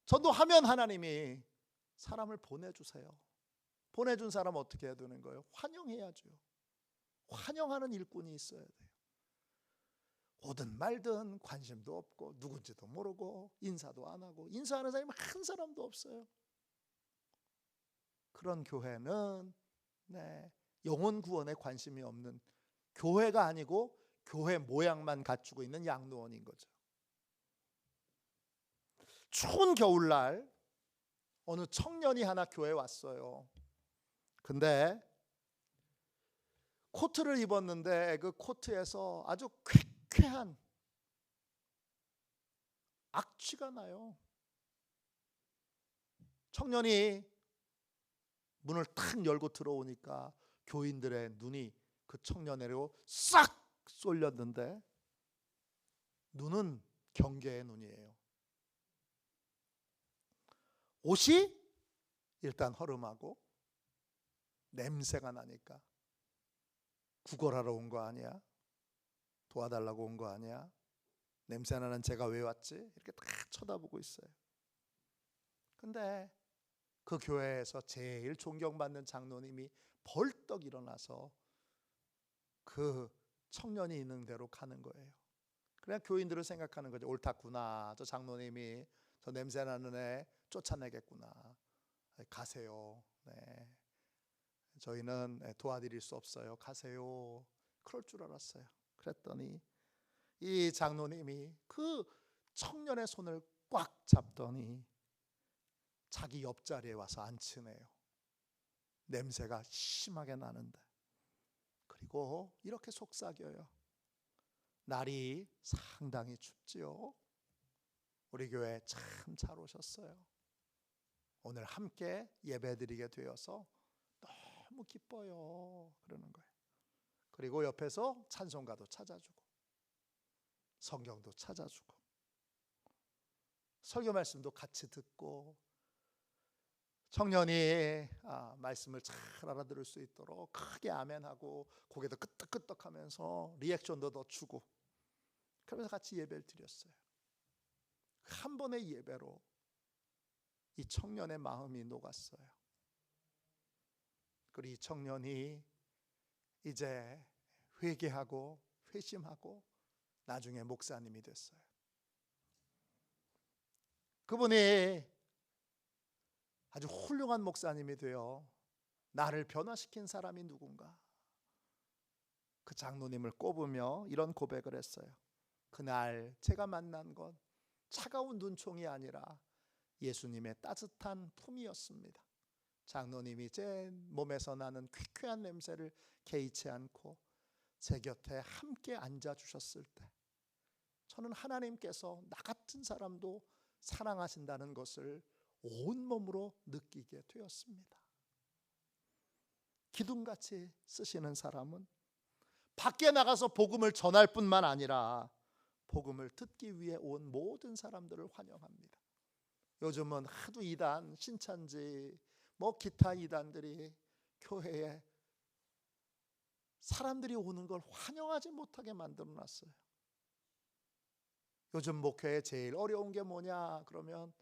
전도하면 하나님이 사람을 보내주세요. 보내준 사람 어떻게 해야 되는 거예요? 환영해야죠. 환영하는 일꾼이 있어야 돼요. 오든 말든 관심도 없고 누군지도 모르고 인사도 안 하고 인사하는 사람이 한 사람도 없어요. 그런 교회는 영혼 구원에 관심이 없는 교회가 아니고 교회 모양만 갖추고 있는 양로원인 거죠. 추운 겨울날 어느 청년이 하나 교회에 왔어요. 근데 코트를 입었는데 그 코트에서 아주 쾌쾌한 악취가 나요. 청년이 문을 탁 열고 들어오니까 교인들의 눈이 그 청년에로 싹 쏠렸는데 눈은 경계의 눈이에요. 옷이 일단 허름하고 냄새가 나니까 구걸하러 온 거 아니야? 도와달라고 온 거 아니야? 냄새나는 제가 왜 왔지? 이렇게 딱 쳐다보고 있어요. 근데 그 교회에서 제일 존경받는 장로님이 벌떡 일어나서 그 청년이 있는 대로 가는 거예요. 그냥 교인들을 생각하는 거죠. 옳았구나. 저 장로님이 저 냄새나는 애 쫓아내겠구나. 가세요. 네. 저희는 도와드릴 수 없어요. 가세요. 그럴 줄 알았어요. 그랬더니 이 장로님이 그 청년의 손을 꽉 잡더니 자기 옆자리에 와서 앉히네요. 냄새가 심하게 나는데. 그리고 이렇게 속삭여요. 날이 상당히 춥지요. 우리 교회 참 잘 오셨어요. 오늘 함께 예배드리게 되어서 너무 기뻐요. 그러는 거예요. 그리고 옆에서 찬송가도 찾아주고 성경도 찾아주고 설교 말씀도 같이 듣고 청년이 말씀을 잘 알아들을 수 있도록 크게 아멘하고 고개도 끄덕끄덕하면서 리액션도 더 주고 그러면서 같이 예배를 드렸어요. 한 번의 예배로 이 청년의 마음이 녹았어요. 그리고 이 청년이 이제 회개하고 회심하고 나중에 목사님이 됐어요. 그분이 아주 훌륭한 목사님이 되어 나를 변화시킨 사람이 누군가? 그 장로님을 꼽으며 이런 고백을 했어요. 그날 제가 만난 건 차가운 눈총이 아니라 예수님의 따뜻한 품이었습니다. 장로님이 제 몸에서 나는 쾌쾌한 냄새를 개의치 않고 제 곁에 함께 앉아주셨을 때 저는 하나님께서 나 같은 사람도 사랑하신다는 것을 온몸으로 느끼게 되었습니다. 기둥같이 쓰시는 사람은 밖에 나가서 복음을 전할 뿐만 아니라 복음을 듣기 위해 온 모든 사람들을 환영합니다. 요즘은 하도 이단, 신천지, 기타 이단들이 교회에 사람들이 오는 걸 환영하지 못하게 만들어 놨어요. 요즘 목회에 제일 어려운 게 뭐냐 그러면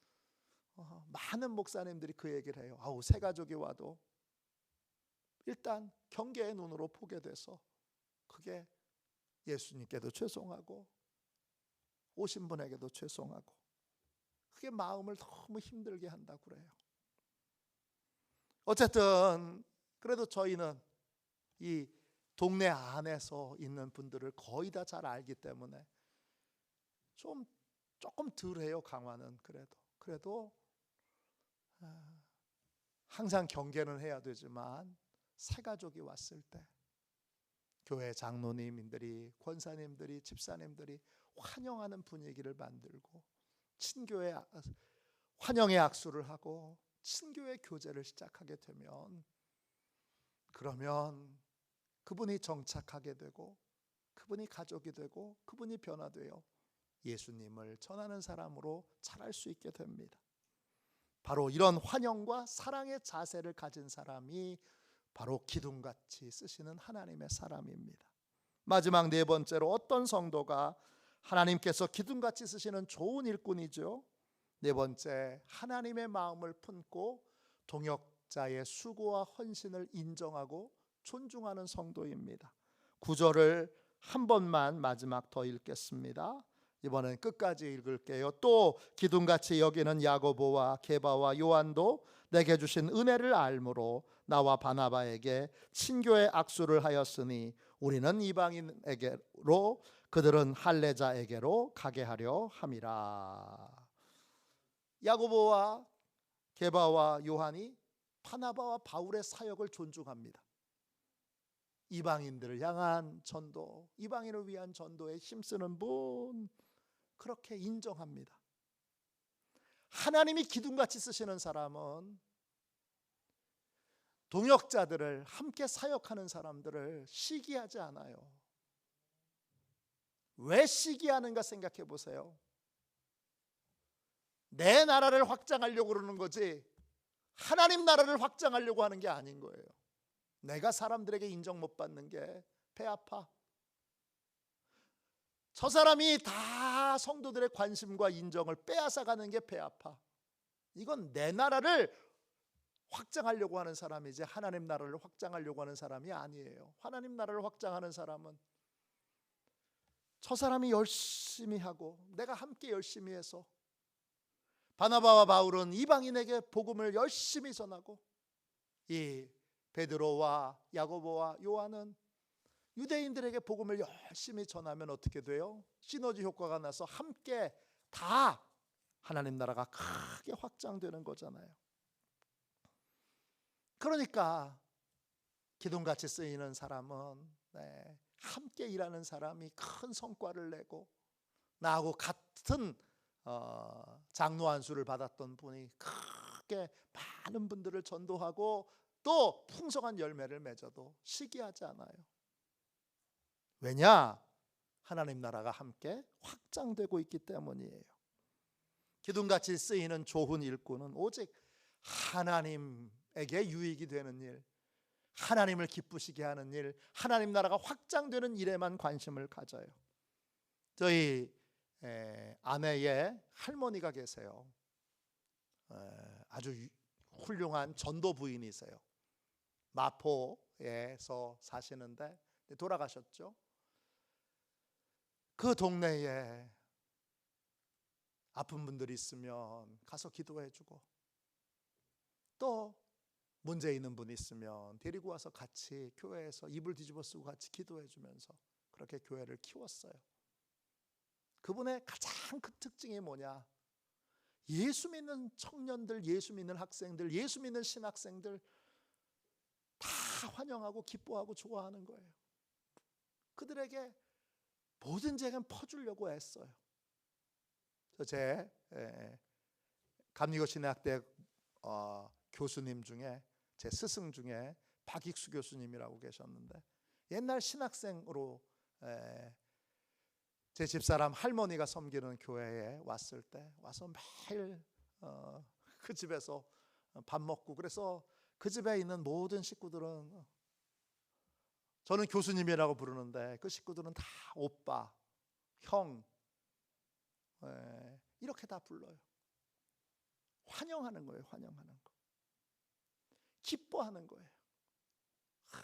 많은 목사님들이 그 얘기를 해요. 새 가족이 와도 일단 경계의 눈으로 보게 돼서 그게 예수님께도 죄송하고 오신 분에게도 죄송하고 그게 마음을 너무 힘들게 한다고 그래요. 어쨌든 그래도 저희는 이 동네 안에서 있는 분들을 거의 다 잘 알기 때문에 조금 덜해요. 강화는 그래도 항상 경계는 해야 되지만 새 가족이 왔을 때 교회 장로님들이, 권사님들이, 집사님들이 환영하는 분위기를 만들고 친교회 환영의 악수를 하고 친교회 교제를 시작하게 되면 그러면 그분이 정착하게 되고 그분이 가족이 되고 그분이 변화되어 예수님을 전하는 사람으로 자랄 수 있게 됩니다. 바로 이런 환영과 사랑의 자세를 가진 사람이 바로 기둥같이 쓰시는 하나님의 사람입니다. 마지막 네 번째로 어떤 성도가 하나님께서 기둥같이 쓰시는 좋은 일꾼이죠. 네 번째, 하나님의 마음을 품고 동역자의 수고와 헌신을 인정하고 존중하는 성도입니다. 9절을 한 번만 마지막 더 읽겠습니다. 이번엔 끝까지 읽을게요. 또 기둥같이 여기는 야고보와 게바와 요한도 내게 주신 은혜를 알므로 나와 바나바에게 친교의 악수를 하였으니 우리는 이방인에게로 그들은 할례자에게로 가게 하려 함이라. 야고보와 게바와 요한이 바나바와 바울의 사역을 존중합니다. 이방인들을 향한 전도, 이방인을 위한 전도에 힘쓰는 분, 그렇게 인정합니다. 하나님이 기둥같이 쓰시는 사람은 동역자들을, 함께 사역하는 사람들을 시기하지 않아요. 왜 시기하는가 생각해 보세요. 내 나라를 확장하려고 그러는 거지 하나님 나라를 확장하려고 하는 게 아닌 거예요. 내가 사람들에게 인정 못 받는 게 배 아파. 저 사람이 다 성도들의 관심과 인정을 빼앗아가는 게 배 아파. 이건 내 나라를 확장하려고 하는 사람이지 하나님 나라를 확장하려고 하는 사람이 아니에요. 하나님 나라를 확장하는 사람은 저 사람이 열심히 하고 내가 함께 열심히 해서, 바나바와 바울은 이방인에게 복음을 열심히 전하고, 이 베드로와 야고보와 요한은 유대인들에게 복음을 열심히 전하면 어떻게 돼요? 시너지 효과가 나서 함께 다 하나님 나라가 크게 확장되는 거잖아요. 그러니까 기둥같이 쓰이는 사람은 함께 일하는 사람이 큰 성과를 내고, 나하고 같은 장로 안수를 받았던 분이 크게 많은 분들을 전도하고 또 풍성한 열매를 맺어도 시기하지 않아요. 왜냐? 하나님 나라가 함께 확장되고 있기 때문이에요. 기둥같이 쓰이는 좋은 일꾼은 오직 하나님에게 유익이 되는 일, 하나님을 기쁘시게 하는 일, 하나님 나라가 확장되는 일에만 관심을 가져요. 저희 아내의 할머니가 계세요. 아주 훌륭한 전도 부인이세요. 마포에서 사시는데 돌아가셨죠. 그 동네에 아픈 분들이 있으면 가서 기도해주고, 또 문제 있는 분 있으면 데리고 와서 같이 교회에서 이불 뒤집어 쓰고 같이 기도해주면서 그렇게 교회를 키웠어요. 그분의 가장 큰 특징이 뭐냐? 예수 믿는 청년들, 예수 믿는 학생들, 예수 믿는 신학생들 다 환영하고 기뻐하고 좋아하는 거예요. 그들에게 모든 재간 퍼주려고 애써요. 제 감리교신학대 교수님 중에, 제 스승 중에 박익수 교수님이라고 계셨는데, 옛날 신학생으로 제 집사람 할머니가 섬기는 교회에 왔을 때 와서 매일 그 집에서 밥 먹고, 그래서 그 집에 있는 모든 식구들은, 저는 교수님이라고 부르는데 그 식구들은 다 오빠, 형, 이렇게 다 불러요. 환영하는 거예요. 환영하는 거. 기뻐하는 거예요.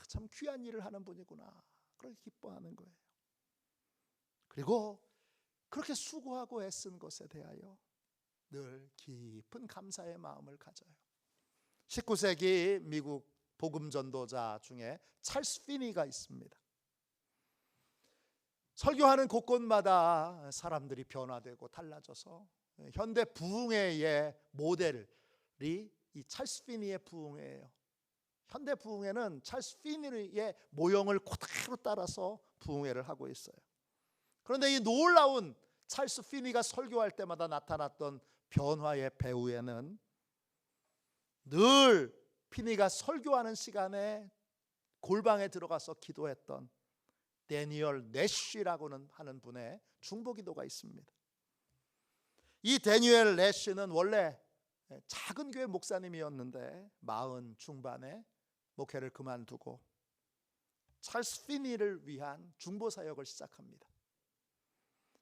참 귀한 일을 하는 분이구나, 그렇게 기뻐하는 거예요. 그리고 그렇게 수고하고 애쓴 것에 대하여 늘 깊은 감사의 마음을 가져요. 19세기 미국 복음 전도자 중에 찰스 피니가 있습니다. 설교하는 곳곳마다 사람들이 변화되고 달라져서 현대 부흥회의 모델이 이 찰스 피니의 부흥회예요. 현대 부흥회는 찰스 피니의 모형을 그대로 따라서 부흥회를 하고 있어요. 그런데 이 놀라운 찰스 피니가 설교할 때마다 나타났던 변화의 배후에는 늘 피니가 설교하는 시간에 골방에 들어가서 기도했던 데니얼 내쉬라고는 하는 분의 중보기도가 있습니다. 이 데니얼 내쉬는 원래 작은 교회 목사님이었는데 40 중반에 목회를 그만두고 찰스 피니를 위한 중보 사역을 시작합니다.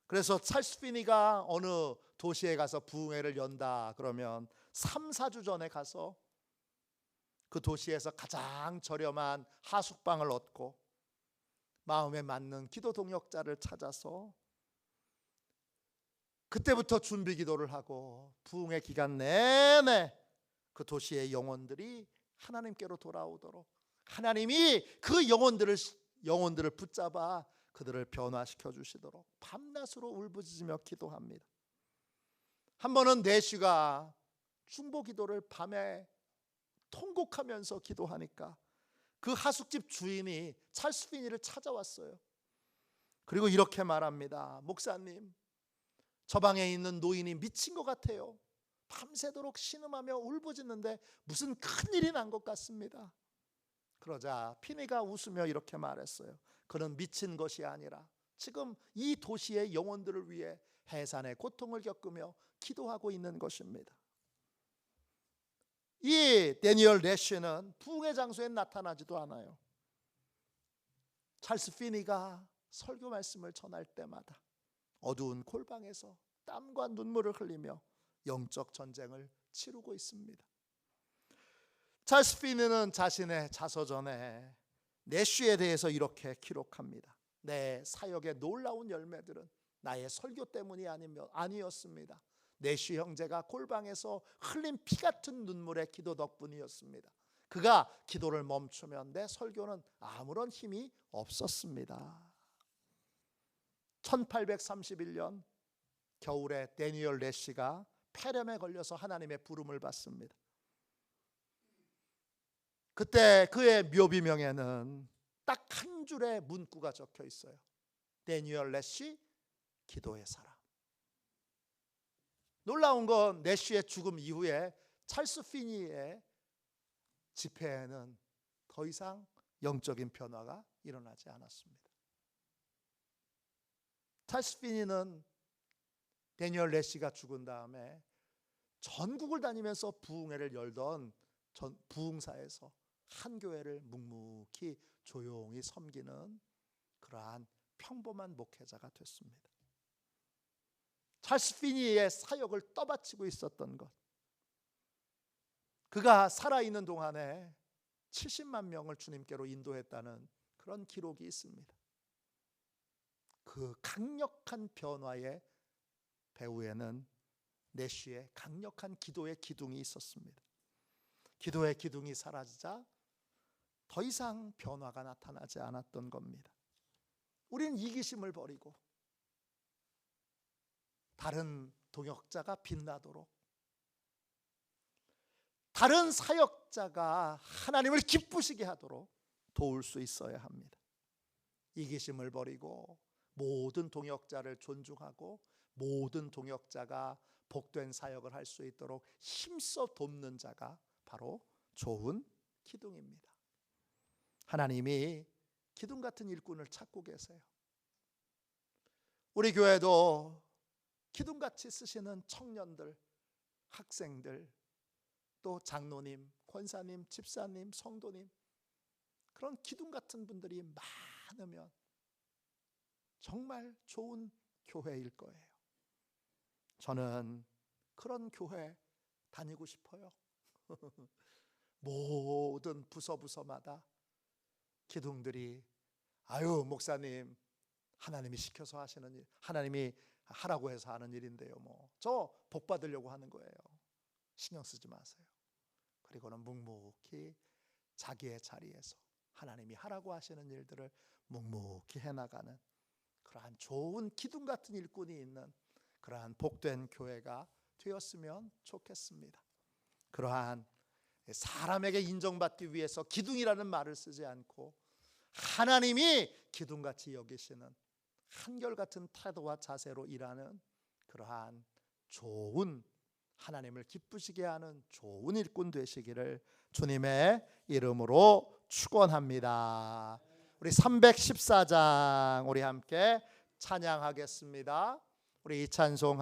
그래서 찰스 피니가 어느 도시에 가서 부흥회를 연다 그러면 3, 4주 전에 가서 그 도시에서 가장 저렴한 하숙방을 얻고 마음에 맞는 기도 동역자를 찾아서 그때부터 준비 기도를 하고 부흥회 기간 내내 그 도시의 영혼들이 하나님께로 돌아오도록 하나님이 그 영혼들을 영혼들을 붙잡아 그들을 변화시켜 주시도록 밤낮으로 울부짖으며 기도합니다. 한 번은 내쉬가 중보 기도를 밤에 통곡하면서 기도하니까 그 하숙집 주인이 찰스 피니를 찾아왔어요. 그리고 이렇게 말합니다. 목사님, 저 방에 있는 노인이 미친 것 같아요. 밤새도록 신음하며 울부짖는데 무슨 큰일이 난 것 같습니다. 그러자 피니가 웃으며 이렇게 말했어요. 그는 미친 것이 아니라 지금 이 도시의 영혼들을 위해 해산의 고통을 겪으며 기도하고 있는 것입니다. 이 데니얼 래쉬는 부흥의 장소에 나타나지도 않아요. 찰스 피니가 설교 말씀을 전할 때마다 어두운 골방에서 땀과 눈물을 흘리며 영적 전쟁을 치르고 있습니다. 찰스 피니는 자신의 자서전에 내쉬에 대해서 이렇게 기록합니다. 내 사역의 놀라운 열매들은 나의 설교 때문이 아니었습니다. 내쉬 형제가 골방에서 흘린 피 같은 눈물의 기도 덕분이었습니다. 그가 기도를 멈추면 내 설교는 아무런 힘이 없었습니다. 1831년 겨울에 데니얼 래쉬가 폐렴에 걸려서 하나님의 부름을 받습니다. 그때 그의 묘비명에는 딱 한 줄의 문구가 적혀 있어요. 데니얼 래쉬, 기도의 사람. 놀라운 건 래쉬의 죽음 이후에 찰스 피니의 집회에는 더 이상 영적인 변화가 일어나지 않았습니다. 찰스 피니는 데니얼 래쉬가 죽은 다음에 전국을 다니면서 부흥회를 열던 부흥사에서 한 교회를 묵묵히 조용히 섬기는 그러한 평범한 목회자가 됐습니다. 찰스 피니의 사역을 떠받치고 있었던 것, 그가 살아있는 동안에 70만 명을 주님께로 인도했다는 그런 기록이 있습니다. 그 강력한 변화의 배후에는 내쉬의 강력한 기도의 기둥이 있었습니다. 기도의 기둥이 사라지자 더 이상 변화가 나타나지 않았던 겁니다. 우리는 이기심을 버리고 다른 동역자가 빛나도록, 다른 사역자가 하나님을 기쁘시게 하도록 도울 수 있어야 합니다. 이기심을 버리고 모든 동역자를 존중하고 모든 동역자가 복된 사역을 할 수 있도록 힘써 돕는 자가 바로 좋은 기둥입니다. 하나님이 기둥 같은 일꾼을 찾고 계세요. 우리 교회도 기둥같이 쓰시는 청년들, 학생들, 또 장로님, 권사님, 집사님, 성도님, 그런 기둥 같은 분들이 많으면 정말 좋은 교회일 거예요. 저는 그런 교회 다니고 싶어요. 모든 부서마다 기둥들이 아유 목사님, 하나님이 시켜서 하시는 일, 하나님이 하라고 해서 하는 일인데요, 저 복 받으려고 하는 거예요. 신경 쓰지 마세요. 그리고는 묵묵히 자기의 자리에서 하나님이 하라고 하시는 일들을 묵묵히 해나가는 그러한 좋은 기둥 같은 일꾼이 있는 그러한 복된 교회가 되었으면 좋겠습니다. 그러한 사람에게 인정받기 위해서 기둥이라는 말을 쓰지 않고 하나님이 기둥같이 여기시는 한결같은 태도와 자세로 일하는 그러한 좋은, 하나님을 기쁘시게 하는 좋은 일꾼 되시기를 주님의 이름으로 축원합니다. 우리 314장 우리 함께 찬양하겠습니다. 우리 이 찬송하고